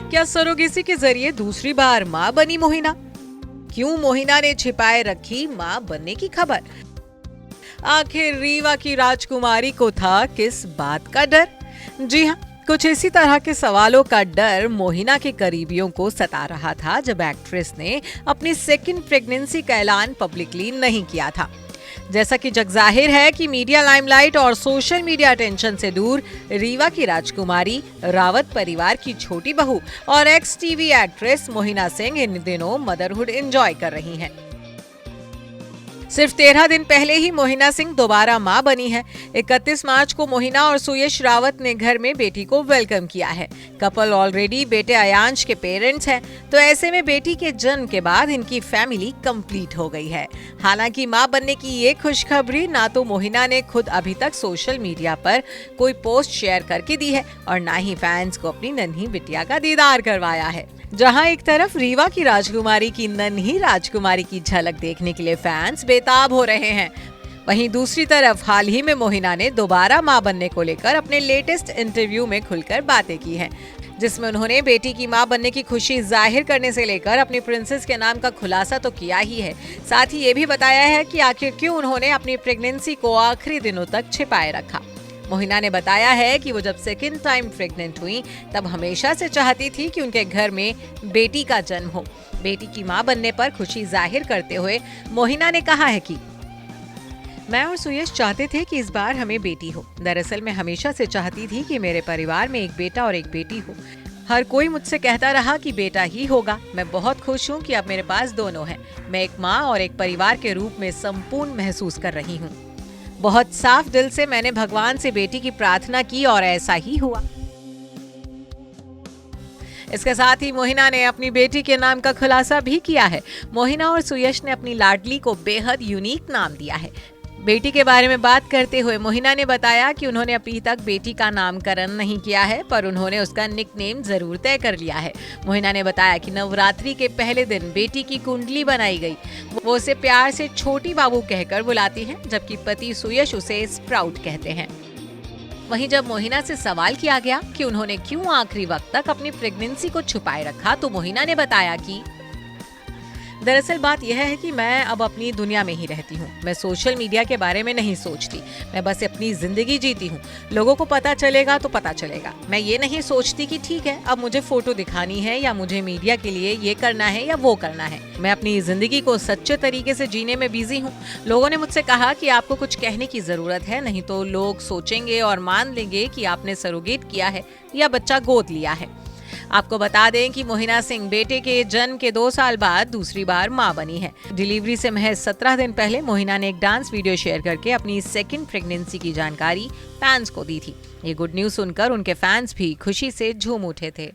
क्या सरोगेसी के जरिए दूसरी बार मां बनी मोहिना? क्यों मोहिना ने छिपाए रखी मां बनने की खबर? आखिर रीवा की राजकुमारी को था किस बात का डर? जी हाँ, कुछ इसी तरह के सवालों का डर मोहिना के करीबियों को सता रहा था जब एक्ट्रेस ने अपनी सेकंड प्रेगनेंसी का ऐलान पब्लिकली नहीं किया था। जैसा कि जगजाहिर है कि मीडिया लाइमलाइट और सोशल मीडिया अटेंशन से दूर रीवा की राजकुमारी, रावत परिवार की छोटी बहू और ex TV actress Mohina Singh इन दिनों मदरहुड एंजॉय कर रही हैं। सिर्फ 13 दिन पहले ही मोहिना सिंह दोबारा मां बनी है। 31 मार्च को मोहिना और सुयश रावत ने घर में बेटी को वेलकम किया है। कपल ऑलरेडी बेटे अयांश के पेरेंट्स हैं, तो ऐसे में बेटी के जन्म के बाद इनकी फैमिली कंप्लीट हो गई है। हालांकि मां बनने की ये खुशखबरी ना तो मोहिना ने खुद अभी तक सोशल मीडिया पर कोई पोस्ट शेयर करके दी है और ना ही फैंस को अपनी नन्ही बिटिया का दीदार करवाया है। जहां एक तरफ रीवा की राजकुमारी की नन्ही राजकुमारी की झलक देखने के लिए फैंस बेताब हो रहे हैं, वहीं दूसरी तरफ हाल ही में मोहिना ने दोबारा मां बनने को लेकर अपने लेटेस्ट इंटरव्यू में खुलकर बातें की हैं, जिसमें उन्होंने बेटी की मां बनने की खुशी जाहिर करने से लेकर अपनी प्रिंसेस के नाम का खुलासा तो किया ही है, साथ ही ये भी बताया है कि आखिर क्यों उन्होंने अपनी प्रेगनेंसी को आखिरी दिनों तक छिपाए रखा। मोहिना ने बताया है कि वो जब सेकंड टाइम प्रेग्नेंट हुई तब हमेशा से चाहती थी कि उनके घर में बेटी का जन्म हो। बेटी की मां बनने पर खुशी जाहिर करते हुए मोहिना ने कहा है कि मैं और सुयश चाहते थे कि इस बार हमें बेटी हो। दरअसल मैं हमेशा से चाहती थी कि मेरे परिवार में एक बेटा और एक बेटी हो। हर कोई मुझसे कहता रहा कि बेटा ही होगा। मैं बहुत खुश हूँ कि अब मेरे पास दोनों हैं। मैं एक माँ और एक परिवार के रूप में संपूर्ण महसूस कर रही हूँ। बहुत साफ दिल से मैंने भगवान से बेटी की प्रार्थना की और ऐसा ही हुआ। इसके साथ ही मोहिना ने अपनी बेटी के नाम का खुलासा भी किया है। मोहिना और सुयश ने अपनी लाडली को बेहद यूनिक नाम दिया है। बेटी के बारे में बात करते हुए मोहिना ने बताया कि उन्होंने अभी तक बेटी का नामकरण नहीं किया है, पर उन्होंने उसका निकनेम जरूर तय कर लिया है। मोहिना ने बताया कि नवरात्रि के पहले दिन बेटी की कुंडली बनाई गई। वो उसे प्यार से छोटी बाबू कहकर बुलाती हैं, जबकि पति सुयश उसे स्प्राउट कहते हैं। वहीं जब मोहिना से सवाल किया गया कि उन्होंने क्यों आखिरी वक्त तक अपनी प्रेगनेंसी को छुपाए रखा, तो मोहिना ने बताया कि दरअसल बात यह है कि मैं अब अपनी दुनिया में ही रहती हूँ। मैं सोशल मीडिया के बारे में नहीं सोचती। मैं बस अपनी जिंदगी जीती हूँ। लोगों को पता चलेगा तो पता चलेगा। मैं ये नहीं सोचती कि ठीक है अब मुझे फोटो दिखानी है या मुझे मीडिया के लिए ये करना है या वो करना है। मैं अपनी जिंदगी को सच्चे तरीके से जीने में बिजी हूँ। लोगों ने मुझसे कहा कि आपको कुछ कहने की जरूरत है, नहीं तो लोग सोचेंगे और मान लेंगे कि आपने सरोगेट किया है या बच्चा गोद लिया है। आपको बता दें कि मोहिना सिंह बेटे के जन्म के 2 साल बाद दूसरी बार मां बनी है। डिलीवरी से महज 17 दिन पहले मोहिना ने एक डांस वीडियो शेयर करके अपनी सेकंड प्रेगनेंसी की जानकारी फैंस को दी थी। ये गुड न्यूज सुनकर उनके फैंस भी खुशी से झूम उठे थे।